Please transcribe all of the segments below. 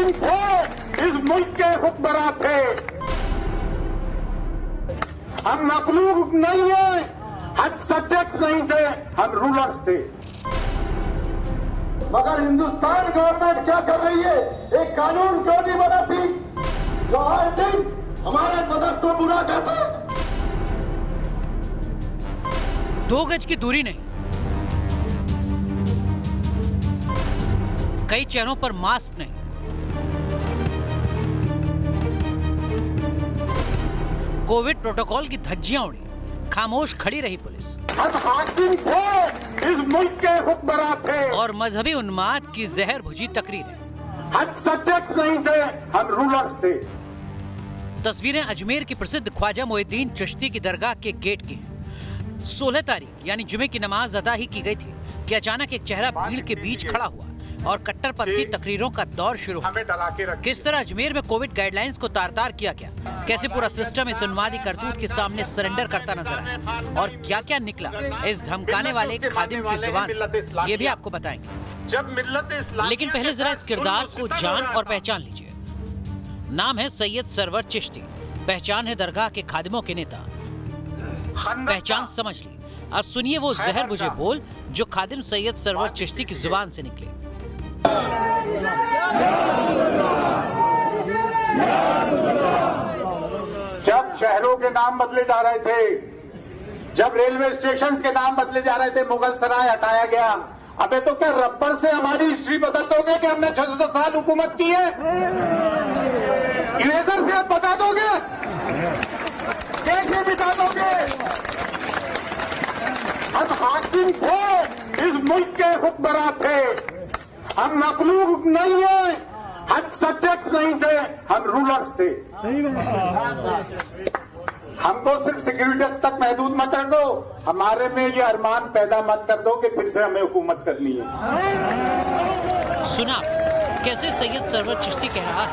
हाकिम थे, इस मुल्क के हुक्मरां थे। हम मखलूक नहीं है, हम सब्जेक्ट नहीं थे, हम रूलर्स थे। मगर हिंदुस्तान गवर्नमेंट क्या कर रही है? एक कानून क्यों नहीं बनाती जो हर दिन हमारे मदद को बुरा कहता है? 2 गज की दूरी नहीं, कई चेहरों पर मास्क नहीं, कोविड प्रोटोकॉल की धज्जियां उड़ी, खामोश खड़ी रही पुलिस। हम हाकिम थे, इस मुल्क के हुक्मरां थे। और मजहबी उन्माद की जहर भुजी तकरीरें। हम सब्जेक्ट नहीं थे, हम रूलर्स थे। तस्वीरें अजमेर की प्रसिद्ध ख्वाजा मोइनुद्दीन चिश्ती की दरगाह के गेट की हैं। 16 तारीख यानी जुमे की नमाज अदा ही की गई थी कि अचानक एक चेहरा भीड़ के बीच खड़ा हुआ और कट्टरपंथी तकरीरों का दौर शुरू हुआ। किस तरह अजमेर में कोविड गाइडलाइंस को तार-तार किया गया, कैसे पूरा सिस्टम इस उन्मादी करतूत के सामने सरेंडर करता नजर आया और क्या-क्या निकला इस धमकाने वाले खादिम की जुबान से, ये भी आपको बताएंगे। जब मिल्लत इस्लामिया, लेकिन पहले जरा इस किरदार को जान और पहचान लीजिए। नाम है सैयद सरवर चिश्ती, पहचान है दरगाह के खादिमों के नेता। पहचान समझ ली, अब सुनिए वो जहर बुझे बोल जो खादिम सैयद सरवर चिश्ती की जुबान से निकले। जब शहरों के नाम बदले जा रहे थे, जब रेलवे स्टेशन के नाम बदले जा रहे थे, मुगल सराय हटाया गया। अबे तो क्या रबर से हमारी हिस्ट्री बदल दोगे कि हमने 600 साल हुकूमत की है? इरेजर से आप बता दोगे, कैसे बिता दोगे? हम हाकिम थे, इस मुल्क के हुक्मरां थे। हम मखलूक नहीं है, हम सब्जेक्ट नहीं थे, हम रूलर्स थे। हमको सिर्फ सिक्योरिटी तक महदूद मत कर दो, हमारे में ये अरमान पैदा मत कर दो कि फिर से हमें हुकूमत करनी है। सुना कैसे सैयद सरवर चिश्ती कह रहा है,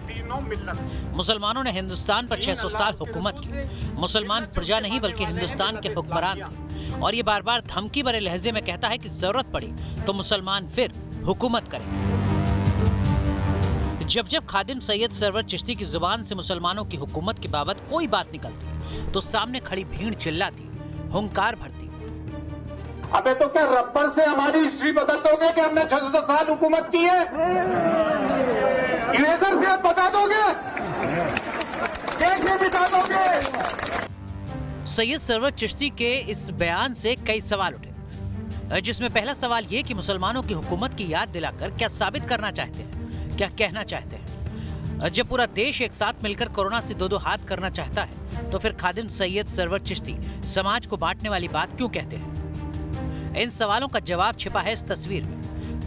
तीनों मिल्लत मुसलमानों ने हिंदुस्तान पर 600 साल हुकूमत की। मुसलमान प्रजा नहीं बल्कि हिंदुस्तान के हुक्मरान थे। और ये बार बार धमकी भरे लहजे में कहता है कि जरूरत पड़ी तो मुसलमान फिर हुकूमत करेंगे। जब जब खादिम सैयद सरवर चिश्ती की जुबान से मुसलमानों की हुकूमत की बाबत कोई बात निकलती तो सामने खड़ी भीड़ चिल्लाती, हुंकार भरती। अबे तो क्या रबर से हमारी हिस्ट्री बदल दोगे कि हमने 600 साल हुकूमत की है? इरेजर से आप बता दोगे, कैसे बिता दोगे? सैयद सरवर चिश्ती के इस बयान से कई सवाल उठे, जिसमें पहला सवाल ये कि मुसलमानों की हुकूमत की याद दिलाकर क्या साबित करना चाहते हैं, क्या कहना चाहते हैं? जब पूरा देश एक साथ मिलकर कोरोना से दो हाथ करना चाहता है तो फिर खादिम सैयद सरवर चिश्ती समाज को बांटने वाली बात क्यों कहते हैं? इन सवालों का जवाब छिपा है इस तस्वीर में।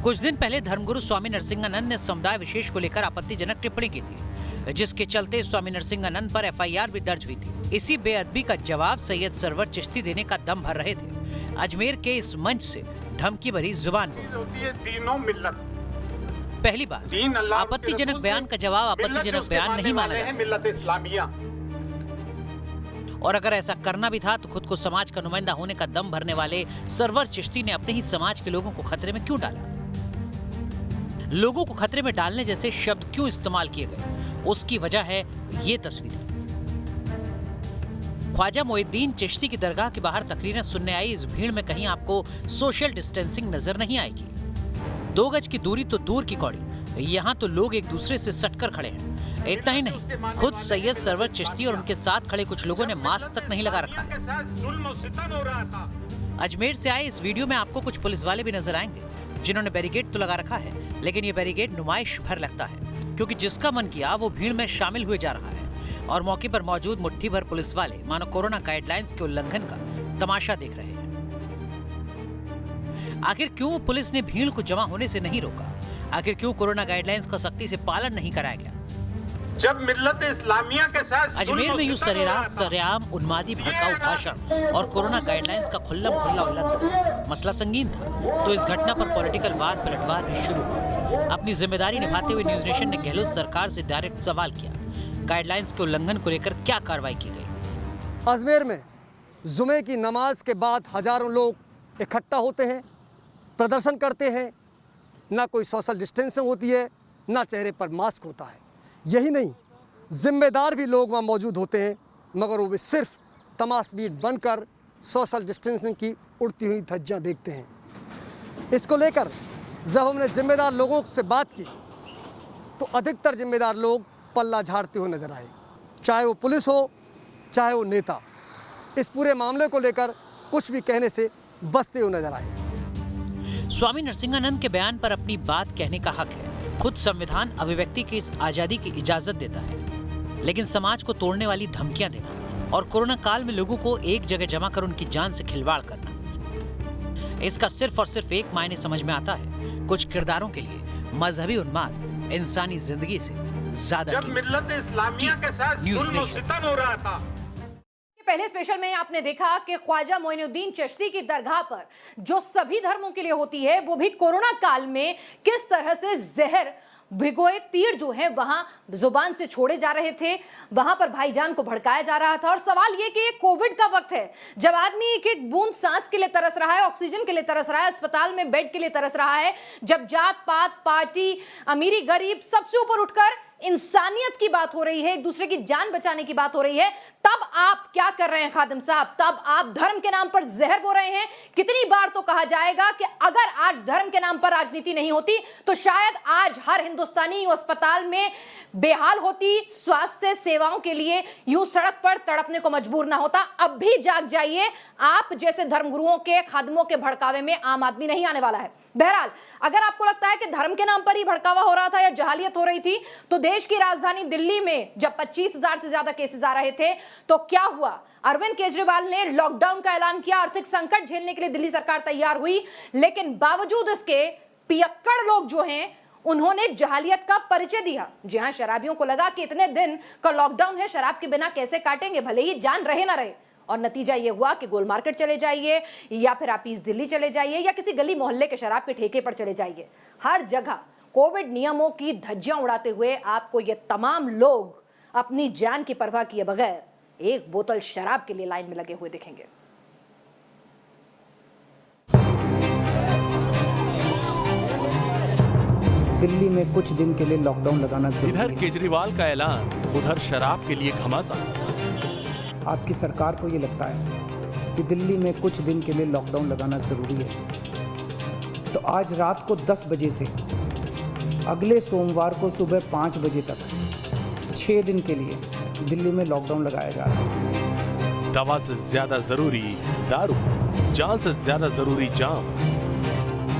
कुछ दिन पहले धर्मगुरु स्वामी नरसिंहानंद ने समुदाय विशेष को लेकर आपत्तिजनक टिप्पणी की थी, जिसके चलते स्वामी नरसिंहानंद पर FIR भी दर्ज हुई थी। इसी बेअदबी का जवाब सैयद सरवर चिश्ती देने का दम भर रहे थे। अजमेर के इस मंच से धमकी भरी जुबान होती तीनों मिल्लत। पहली बार आपत्तिजनक बयान का जवाब आपत्तिजनक बयान नहीं माना जा सकता। मिल्लत इस्लामिया। और अगर ऐसा करना भी था तो खुद को समाज का नुमाइंदा होने का दम भरने वाले सरवर चिश्ती ने अपने ही समाज के लोगों को खतरे में क्यों डाला? लोगों को खतरे में डालने जैसे शब्द क्यों इस्तेमाल किए गए? उसकी वजह है ये तस्वीर। ख्वाजा मोइनुद्दीन चिश्ती की दरगाह के बाहर तकरीरें सुनने आई इस भीड़ में कहीं आपको सोशल डिस्टेंसिंग नजर नहीं आएगी। 2 गज की दूरी तो दूर की कौड़ी, यहाँ तो लोग एक दूसरे से सटकर खड़े हैं। इतना ही नहीं, खुद सैयद सरवर चिश्ती और उनके साथ खड़े कुछ लोगों ने मास्क तक नहीं लगा रखा है। अजमेर से आए इस वीडियो में आपको कुछ पुलिस वाले भी नजर आएंगे जिन्होंने बैरिकेड तो लगा रखा है, लेकिन ये बैरिकेड नुमाइश भर लगता है, क्योंकि जिसका मन किया वो भीड़ में शामिल हुए जा रहा है और मौके पर मौजूद मुट्ठी भर पुलिस वाले मानो कोरोना गाइडलाइंस के उल्लंघन का तमाशा देख रहे हैं। आखिर क्यों पुलिस ने भीड़ को जमा होने से नहीं रोका? आखिर क्यों कोरोना गाइडलाइंस का सख्ती से पालन नहीं कराया गया? जब मिल्लत इस्लामिया के साथ अजमेर में यूं सरेराम सरेआम उन्मादी भड़काऊ भाषण और कोरोना गाइडलाइंस का खुल्लम खुल्ला उल्लंघन मसला संगीन था, तो इस घटना पर पॉलिटिकल वार पलटवार भी शुरू हुआ। अपनी जिम्मेदारी निभाते हुए न्यूज नेशन ने गहलोत सरकार से डायरेक्ट सवाल किया, गाइडलाइंस के उल्लंघन को लेकर क्या कार्रवाई की गई? अजमेर में जुमे की नमाज के बाद हजारों लोग इकट्ठा होते हैं, प्रदर्शन करते हैं, ना कोई सोशल डिस्टेंसिंग होती है, ना चेहरे पर मास्क होता है। यही नहीं, जिम्मेदार भी लोग वहाँ मौजूद होते हैं, मगर वो भी सिर्फ तमाशबीन बनकर सोशल डिस्टेंसिंग की उड़ती हुई धज्जियाँ देखते हैं। इसको लेकर जब हमने जिम्मेदार लोगों से बात की तो अधिकतर जिम्मेदार लोग पल्ला झाड़ते हुए नजर आए, चाहे वो पुलिस हो चाहे वो नेता। इस पूरे मामले को लेकर कुछ भी कहने से बचते हुए नजर आए। स्वामी नरसिंहानंद के बयान पर अपनी बात कहने का हक है। खुद संविधान अभिव्यक्ति की इस आजादी की इजाजत देता है, लेकिन समाज को तोड़ने वाली धमकियां देना और कोरोना काल में लोगों को एक जगह जमा कर उनकी जान से खिलवाड़ करना, इसका सिर्फ और सिर्फ एक मायने समझ में आता है, कुछ किरदारों के लिए मजहबी उन्माद इंसानी जिंदगी से ज्यादा। जब मिल्लत इस्लामिया के साथ जुल्म सितम हो रहा था, पहले स्पेशल में आपने देखा कि ख्वाजा मोइनुद्दीन चिश्ती की दरगाह पर जो सभी धर्मों के लिए होती है, वो भी कोरोना काल में किस तरह से जहर भिगोए तीर जो हैं वहां जुबान से छोड़े जा रहे थे, वहां पर भाईजान को भड़काया जा रहा था। और सवाल यह कि ये कोविड का वक्त है, जब आदमी एक एक बूंद सांस के लिए तरस रहा है, ऑक्सीजन के लिए तरस रहा है, अस्पताल में बेड के लिए तरस रहा है, जब जात पात पार्टी अमीरी गरीब सबसे ऊपर उठकर इंसानियत की बात हो रही है, एक दूसरे की जान बचाने की बात हो रही है, तब आप क्या कर रहे हैं खादिम साहब? तब आप धर्म के नाम पर जहर बो रहे हैं। कितनी बार तो कहा जाएगा कि अगर आज धर्म के नाम पर राजनीति नहीं होती तो शायद आज हर हिंदुस्तानी अस्पताल में बेहाल होती, स्वास्थ्य सेवाओं के लिए यूं सड़क पर तड़पने को मजबूर ना होता। अब भी जाग जाइए, आप जैसे धर्मगुरुओं के खादिमों के भड़कावे में आम आदमी नहीं आने वाला है। बहरहाल, अगर आपको लगता है कि धर्म के नाम पर ही भड़कावा हो रहा था या जहालियत हो रही थी, तो देश की राजधानी दिल्ली में जब 25,000 से ज्यादा केसेस आ रहे थे तो क्या हुआ? अरविंद केजरीवाल ने लॉकडाउन का ऐलान किया, आर्थिक संकट झेलने के लिए दिल्ली सरकार तैयार हुई, लेकिन बावजूद इसके पियक्कड़ लोग जो हैं उन्होंने जहालियत का परिचय दिया। जी हां, शराबियों को लगा कि इतने दिन का लॉकडाउन है, शराब के बिना कैसे काटेंगे, भले ही जान रहे ना रहे। और नतीजा यह हुआ कि गोल मार्केट चले जाइए या फिर आप ईस्ट दिल्ली चले जाइए या किसी गली मोहल्ले के शराब के ठेके पर चले जाइए, हर जगह कोविड नियमों की धज्जियां उड़ाते हुए आपको ये तमाम लोग अपनी जान की परवाह किए बगैर एक बोतल शराब के लिए लाइन में लगे हुए दिखेंगे। दिल्ली में कुछ दिन के लिए लॉकडाउन लगाना जरूरी है। इधर केजरीवाल का ऐलान, उधर शराब के लिए घमासान। आपकी सरकार को ये लगता है कि दिल्ली में कुछ दिन के लिए लॉकडाउन लगाना ज़रूरी है, तो आज रात को 10 बजे से अगले सोमवार को सुबह 5 बजे तक 6 दिन के लिए दिल्ली में लॉकडाउन लगाया जा रहा है। दवा से ज्यादा जरूरी दारू, जान से ज्यादा जरूरी जाम।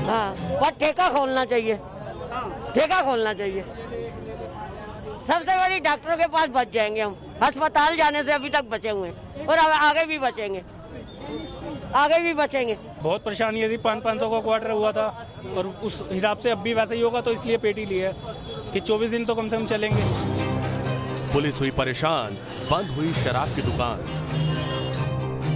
हाँ, पर ठेका खोलना चाहिए, ठेका खोलना चाहिए। सबसे बड़ी डॉक्टरों के पास बच जाएंगे हम, अस्पताल जाने से अभी तक बचे हुए हैं और आगे भी बचेंगे, आगे भी बचेंगे। बहुत परेशानी थी, 500 का क्वार्टर हुआ था और उस हिसाब से अब भी वैसा ही होगा, तो इसलिए पेटी ली है कि 24 दिन तो कम से कम चलेंगे। पुलिस हुई परेशान, बंद हुई शराब की दुकान।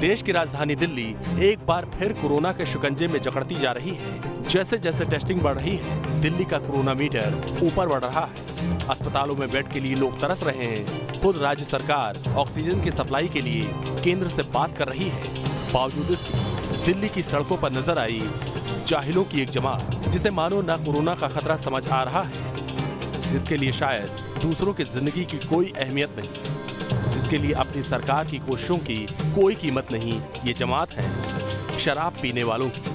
देश की राजधानी दिल्ली एक बार फिर कोरोना के शिकंजे में जकड़ती जा रही है। जैसे जैसे टेस्टिंग बढ़ रही है, दिल्ली का कोरोना मीटर ऊपर बढ़ रहा है। अस्पतालों में बेड के लिए लोग तरस रहे हैं। खुद राज्य सरकार ऑक्सीजन की सप्लाई के लिए केंद्र से बात कर रही है। बावजूद इसके दिल्ली की सड़कों पर नजर आई जाहिलों की एक जमात, जिसे मानो न कोरोना का खतरा समझ आ रहा है, जिसके लिए शायद दूसरों की जिंदगी की कोई अहमियत नहीं, जिसके लिए अपनी सरकार की कोशिशों की कोई कीमत नहीं। ये जमात है शराब पीने वालों की।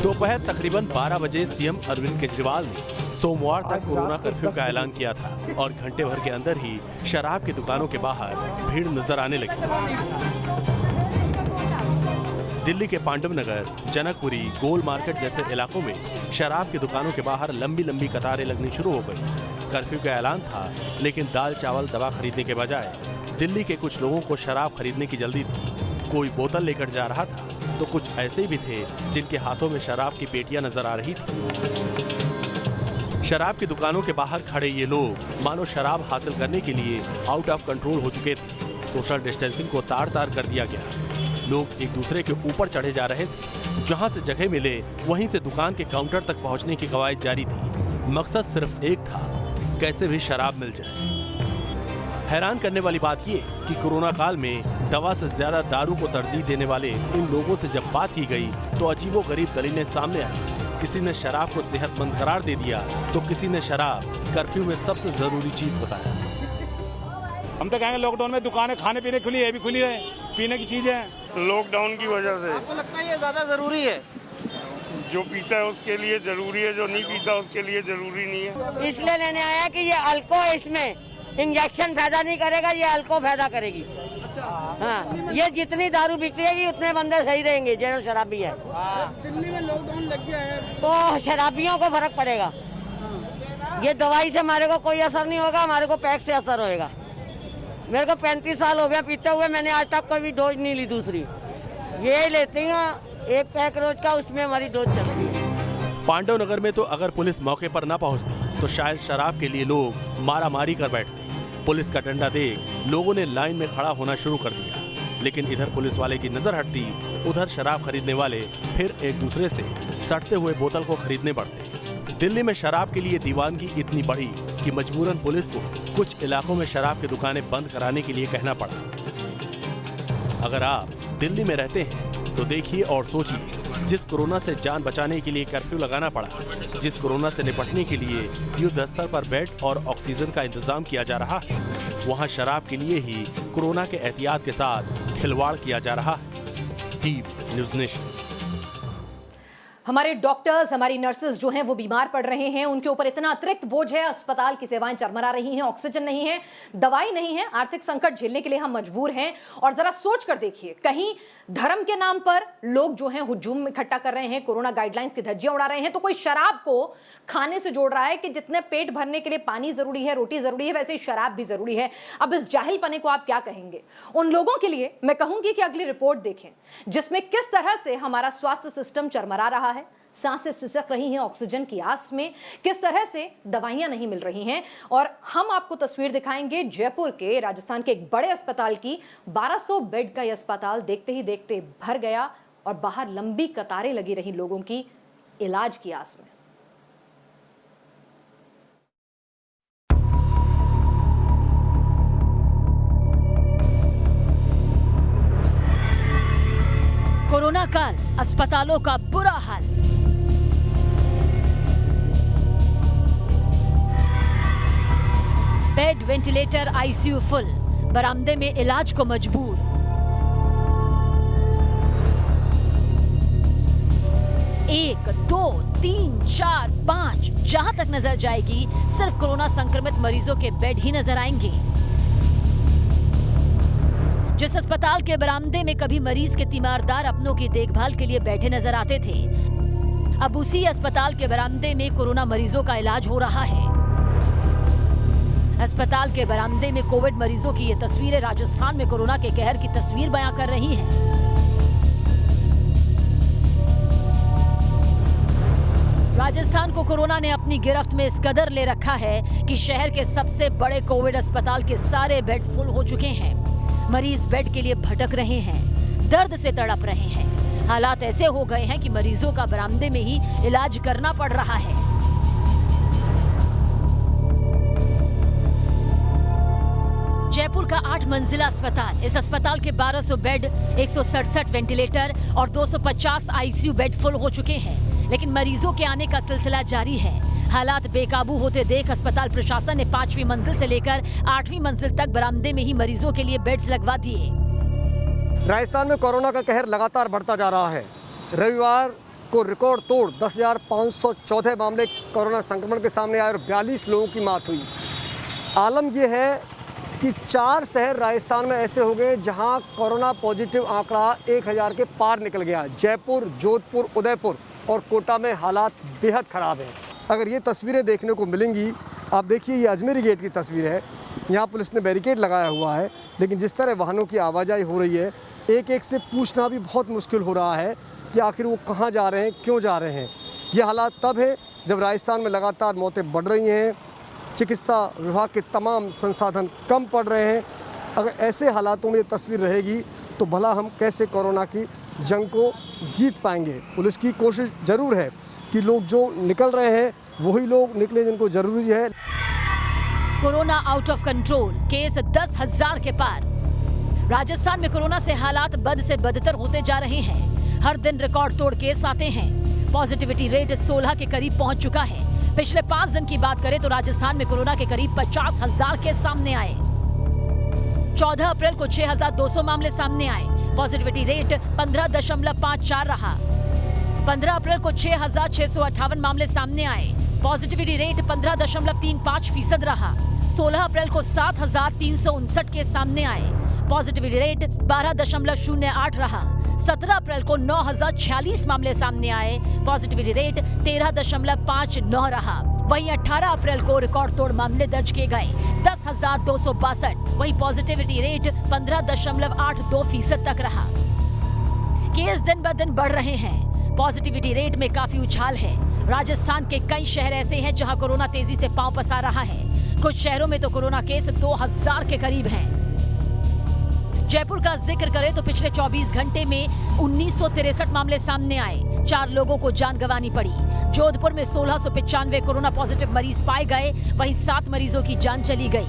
दोपहर तकरीबन 12 बजे सीएम अरविंद केजरीवाल ने सोमवार तक कोरोना कर्फ्यू का ऐलान किया था और घंटे भर के अंदर ही शराब की दुकानों के बाहर भीड़ नजर आने लगी। दिल्ली के पांडव नगर, जनकपुरी, गोल मार्केट जैसे इलाकों में शराब की दुकानों के बाहर लंबी लंबी कतारें लगनी शुरू हो गई। कर्फ्यू का ऐलान था, लेकिन दाल चावल दवा खरीदने के बजाय दिल्ली के कुछ लोगों को शराब खरीदने की जल्दी थी। कोई बोतल लेकर जा रहा था तो कुछ ऐसे भी थे जिनके हाथों में शराब की पेटियां नजर आ रही थी। शराब की दुकानों के बाहर खड़े ये लोग मानो शराब हासिल करने के लिए आउट ऑफ कंट्रोल हो चुके थे। सोशल डिस्टेंसिंग को तार तार कर दिया गया। लोग एक दूसरे के ऊपर चढ़े जा रहे थे। जहां से जगह मिले वहीं से दुकान के काउंटर तक पहुंचने की कवायद जारी थी। मकसद सिर्फ एक था, कैसे भी शराब मिल जाए। हैरान करने वाली बात ये कि कोरोना काल में दवा से ज्यादा दारू को तरजीह देने वाले इन लोगों से जब बात की गई तो अजीबोगरीब दलीलें सामने आई। किसी ने शराब को सेहतमंद करार दे दिया तो किसी ने शराब कर्फ्यू में सबसे जरूरी चीज बताया। हम तो कहेंगे लॉकडाउन में दुकानें खाने पीने खुली है, भी खुली रहे, पीने की चीजें। लॉकडाउन की वजह से आपको लगता है ये ज्यादा जरूरी है? जो पीता है उसके लिए जरूरी है, जो नहीं पीता उसके लिए जरूरी नहीं है। इसलिए लेने आया कि ये अल्को इसमें इंजेक्शन फायदा नहीं करेगा, ये अल्को फायदा करेगी। हाँ, ये जितनी दारू बिकती है उतने बंदे सही रहेंगे जो शराबी है। दिल्ली में लॉकडाउन लग गया है तो शराबियों को फर्क पड़ेगा। ये दवाई से हमारे को कोई असर नहीं होगा, हमारे को पैक से असर होएगा। मेरे को 35 साल हो गया पीते हुए, मैंने आज तक कोई डोज नहीं ली दूसरी। ये लेती हैं एक पैक रोज का, उसमें हमारी डोज चल रही है। पांडव नगर में तो अगर पुलिस मौके पर न पहुंचती तो शायद शराब के लिए लोग मारामारी कर बैठते। पुलिस का डंडा देख लोगों ने लाइन में खड़ा होना शुरू कर दिया, लेकिन इधर पुलिस वाले की नजर हटती, उधर शराब खरीदने वाले फिर एक दूसरे से सड़ते हुए बोतल को खरीदने बढ़ते। दिल्ली में शराब के लिए दीवानगी इतनी बढ़ी कि मजबूरन पुलिस को कुछ इलाकों में शराब की दुकानें बंद कराने के लिए कहना पड़ा। अगर आप दिल्ली में रहते हैं तो देखिए और सोचिए, जिस कोरोना से जान बचाने के लिए कर्फ्यू लगाना पड़ा, जिस कोरोना से निपटने के लिए युद्ध स्तर पर बेड और ऑक्सीजन का इंतजाम किया जा रहा है, वहां शराब के लिए ही कोरोना के एहतियात के साथ खिलवाड़ किया जा रहा है। Deep news nation. हमारे डॉक्टर्स, हमारी नर्सेज जो हैं वो बीमार पड़ रहे हैं, उनके ऊपर इतना अतिरिक्त बोझ है, अस्पताल की सेवाएं चरमरा रही हैं, ऑक्सीजन नहीं है, दवाई नहीं है, आर्थिक संकट झेलने के लिए हम मजबूर हैं। और जरा सोच कर देखिए, कहीं धर्म के नाम पर लोग जो हैं हुजूम इकट्ठा कर रहे हैं, कोरोना गाइडलाइंस की धज्जियां उड़ा रहे हैं, तो कोई शराब को खाने से जोड़ रहा है कि जितने पेट भरने के लिए पानी जरूरी है, रोटी जरूरी है, वैसे ही शराब भी जरूरी है। अब इस जाहिलपने को आप क्या कहेंगे? उन लोगों के लिए मैं कहूंगी कि अगली रिपोर्ट देखें, जिसमें किस तरह से हमारा स्वास्थ्य सिस्टम चरमरा रहा है, सांसें सिसक रही हैं ऑक्सीजन की आस में, किस तरह से दवाइयां नहीं मिल रही हैं। और हम आपको तस्वीर दिखाएंगे जयपुर के, राजस्थान के एक बड़े अस्पताल की। 1200 बेड का यह अस्पताल देखते ही देखते भर गया और बाहर लंबी कतारें लगी रही लोगों की इलाज की आस में। कोरोना काल, अस्पतालों का बुरा हाल। बेड, वेंटिलेटर, आईसीयू फुल, बरामदे में इलाज को मजबूर। एक, दो, तीन, चार, 5, जहां तक नजर जाएगी सिर्फ कोरोना संक्रमित मरीजों के बेड ही नजर आएंगे। जिस अस्पताल के बरामदे में कभी मरीज के तीमारदार अपनों की देखभाल के लिए बैठे नजर आते थे, अब उसी अस्पताल के बरामदे में कोरोना मरीजों का इलाज हो रहा है। अस्पताल के बरामदे में कोविड मरीजों की ये तस्वीरें राजस्थान में कोरोना के कहर की तस्वीर बयां कर रही हैं। राजस्थान को कोरोना ने अपनी गिरफ्त में इस कदर ले रखा है कि शहर के सबसे बड़े कोविड अस्पताल के सारे बेड फुल हो चुके हैं। मरीज बेड के लिए भटक रहे हैं, दर्द से तड़प रहे हैं। हालात ऐसे हो गए हैं कि मरीजों का बरामदे में ही इलाज करना पड़ रहा है। जयपुर का 8 मंजिला अस्पताल, इस अस्पताल के 1200 बेड, 167 वेंटिलेटर और 250 आईसीयू बेड फुल हो चुके हैं, लेकिन मरीजों के आने का सिलसिला जारी है। हालात बेकाबू होते देख अस्पताल प्रशासन ने 5वीं मंजिल से लेकर 8वीं मंजिल तक बरामदे में ही मरीजों के लिए बेड्स लगवा दिए। राजस्थान में कोरोना का कहर लगातार बढ़ता जा रहा है। रविवार को रिकॉर्ड तोड़ 10,514 मामले कोरोना संक्रमण के सामने आए और 42 लोगों की मौत हुई। आलम यह है कि 4 शहर राजस्थान में ऐसे हो गए जहां कोरोना पॉजिटिव आंकड़ा 1000 के पार निकल गया। जयपुर, जोधपुर, उदयपुर और कोटा में हालात बेहद ख़राब हैं। अगर ये तस्वीरें देखने को मिलेंगी, आप देखिए ये अजमेरी गेट की तस्वीर है। यहाँ पुलिस ने बैरिकेड लगाया हुआ है, लेकिन जिस तरह वाहनों की आवाजाही हो रही है, एक एक से पूछना भी बहुत मुश्किल हो रहा है कि आखिर वो कहाँ जा रहे हैं, क्यों जा रहे हैं। ये हालात तब है जब राजस्थान में लगातार मौतें बढ़ रही हैं, चिकित्सा विभाग के तमाम संसाधन कम पड़ रहे हैं। अगर ऐसे हालातों में ये तस्वीर रहेगी तो भला हम कैसे कोरोना की जंग को जीत पाएंगे। पुलिस की कोशिश ज़रूर है कि लोग जो निकल रहे हैं वही लोग निकले जिनको ज़रूरी है। Corona out of control, case 10,000 के पार। राजस्थान में कोरोना से हालात बद से बदतर होते जा रहे हैं। हर दिन रिकॉर्ड तोड़ केस आते हैं। पॉजिटिविटी रेट 16 के करीब पहुंच चुका है। पिछले 5 दिन की बात करें तो राजस्थान में कोरोना के करीब 50,000 केस सामने आए। 14 अप्रैल को 6,200 मामले सामने आए। पॉजिटिविटी रेट 15.54 रहा। 15 अप्रैल को 6,658 मामले सामने आए। पॉजिटिविटी रेट 15.35% रहा। 16 अप्रैल को 7,359 केस सामने आए। पॉजिटिविटी रेट 12.08 रहा। 17 अप्रैल को 9,046 मामले सामने आए। पॉजिटिविटी रेट 13.59 रहा। वहीं 18 अप्रैल को रिकॉर्ड तोड़ मामले दर्ज किए गए 10,262। वहीं पॉजिटिविटी रेट 15.82% तक रहा। केस दिन ब दिन बढ़ रहे हैं। पॉजिटिविटी रेट में काफी उछाल है। राजस्थान के कई शहर ऐसे हैं जहां कोरोना तेजी से पांव पसार रहा है। कुछ शहरों में तो कोरोना केस 2,000 के करीब हैं। जयपुर का जिक्र करें तो पिछले 24 घंटे में 1963 मामले सामने आए। 4 लोगों को जान गंवानी पड़ी। जोधपुर में 1695 कोरोना पॉजिटिव मरीज पाए गए, वहीं 7 मरीजों की जान चली गई।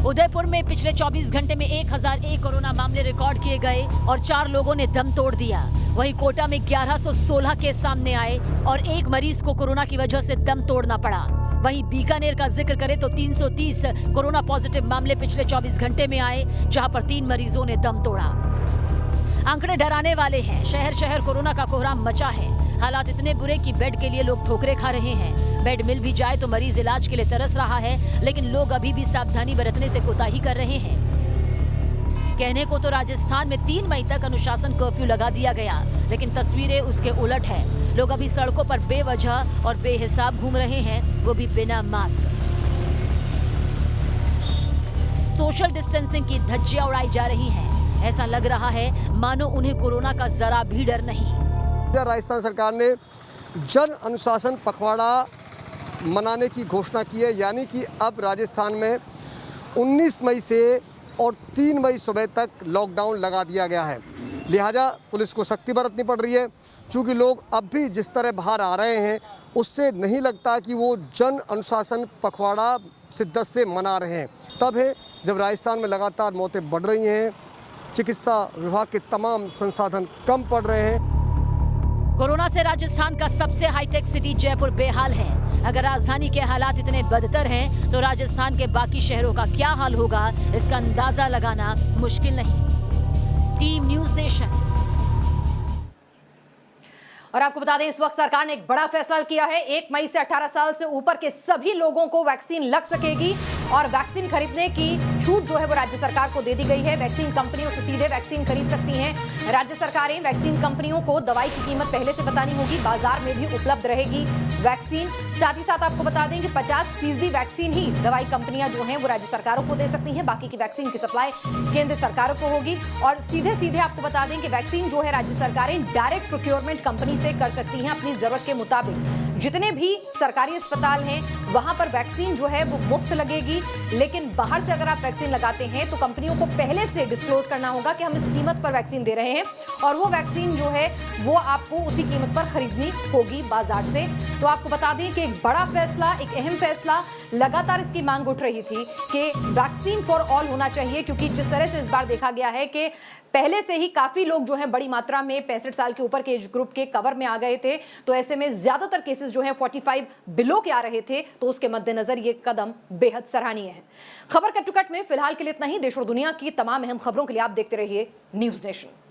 उदयपुर में पिछले 24 घंटे में 1001 कोरोना मामले रिकॉर्ड किए गए और 4 लोगों ने दम तोड़ दिया। वहीं कोटा में 1116 केस सामने आए और 1 मरीज को कोरोना की वजह से दम तोड़ना पड़ा। वहीं बीकानेर का जिक्र करें तो 330 कोरोना पॉजिटिव मामले पिछले 24 घंटे में आए, जहां पर 3 मरीजों ने दम तोड़ा। आंकड़े डराने वाले हैं। शहर शहर कोरोना का कोहराम मचा है। हालात इतने बुरे कि बेड के लिए लोग ठोकरे खा रहे हैं। बेड मिल भी जाए तो मरीज इलाज के लिए तरस रहा है, लेकिन लोग अभी भी सावधानी बरतने से कोताही कर रहे हैं। कहने को तो राजस्थान में 3 मई तक अनुशासन कर्फ्यू लगा दिया गया, लेकिन तस्वीरें उसके उलट है। लोग अभी सड़कों पर बेवजह और बेहिसाब घूम रहे हैं, वो भी बिना मास्क। सोशल डिस्टेंसिंग की धज्जियां उड़ाई जा रही हैं। ऐसा लग रहा है मानो उन्हें कोरोना का जरा भी डर नहीं। राजस्थान सरकार ने जन अनुशासन पखवाड़ा मनाने की घोषणा की है, यानी कि अब राजस्थान में 19 मई से और 3 मई सुबह तक लॉकडाउन लगा दिया गया है। लिहाजा पुलिस को सख्ती बरतनी पड़ रही है, क्योंकि लोग अब भी जिस तरह बाहर आ रहे हैं उससे नहीं लगता कि वो जन अनुशासन पखवाड़ा शिद्दत से मना रहे हैं। तब है जब राजस्थान में लगातार मौतें बढ़ रही हैं, चिकित्सा विभाग के तमाम संसाधन कम पड़ रहे हैं। कोरोना से राजस्थान का सबसे हाईटेक सिटी जयपुर बेहाल है। अगर राजधानी के हालात इतने बदतर हैं, तो राजस्थान के बाकी शहरों का क्या हाल होगा, इसका अंदाजा लगाना मुश्किल नहीं। Team news nation. और आपको बता दें, इस वक्त सरकार ने एक बड़ा फैसला किया है। 1 मई से 18 साल से ऊपर के सभी लोगों को वैक्सीन लग सकेगी और वैक्सीन खरीदने की छूट जो है वो राज्य सरकार को दे दी गई है। वैक्सीन कंपनियों से सीधे वैक्सीन खरीद सकती हैं राज्य सरकारें। वैक्सीन कंपनियों को दवाई की कीमत पहले से बतानी होगी, बाजार में भी उपलब्ध रहेगी वैक्सीन। साथ ही साथ आपको बता दें कि 50% वैक्सीन ही दवाई कंपनियां जो हैं वो राज्य सरकारों को दे सकती हैं, बाकी की वैक्सीन की सप्लाई केंद्र सरकारों को होगी। और सीधे सीधे आपको बता दें कि वैक्सीन जो है राज्य सरकारें डायरेक्ट प्रोक्योरमेंट कंपनी से कर सकती हैं अपनी जरूरत के मुताबिक। जितने भी सरकारी अस्पताल हैं वहां पर वैक्सीन जो है वो मुफ्त लगेगी, लेकिन बाहर से अगर आप वैक्सीन लगाते हैं तो कंपनियों को पहले से डिस्क्लोज करना होगा कि हम इस कीमत पर वैक्सीन दे रहे हैं और वो वैक्सीन जो है वो आपको उसी कीमत पर खरीदनी होगी बाजार से। तो आपको बता दें कि एक बड़ा फैसला, एक अहम फैसला, लगातार इसकी मांग उठ रही थी कि वैक्सीन फॉर ऑल होना चाहिए, क्योंकि जिस तरह से इस बार देखा गया है कि पहले से ही काफी लोग जो हैं बड़ी मात्रा में 65 साल के ऊपर के एज ग्रुप के कवर में आ गए थे, तो ऐसे में ज्यादातर केसेस जो हैं 45 बिलो के आ रहे थे, तो उसके मद्देनजर ये कदम बेहद सराहनीय है। खबर कट टू कट में फिलहाल के लिए इतना ही। देश और दुनिया की तमाम अहम खबरों के लिए आप देखते रहिए न्यूज़ नेशन।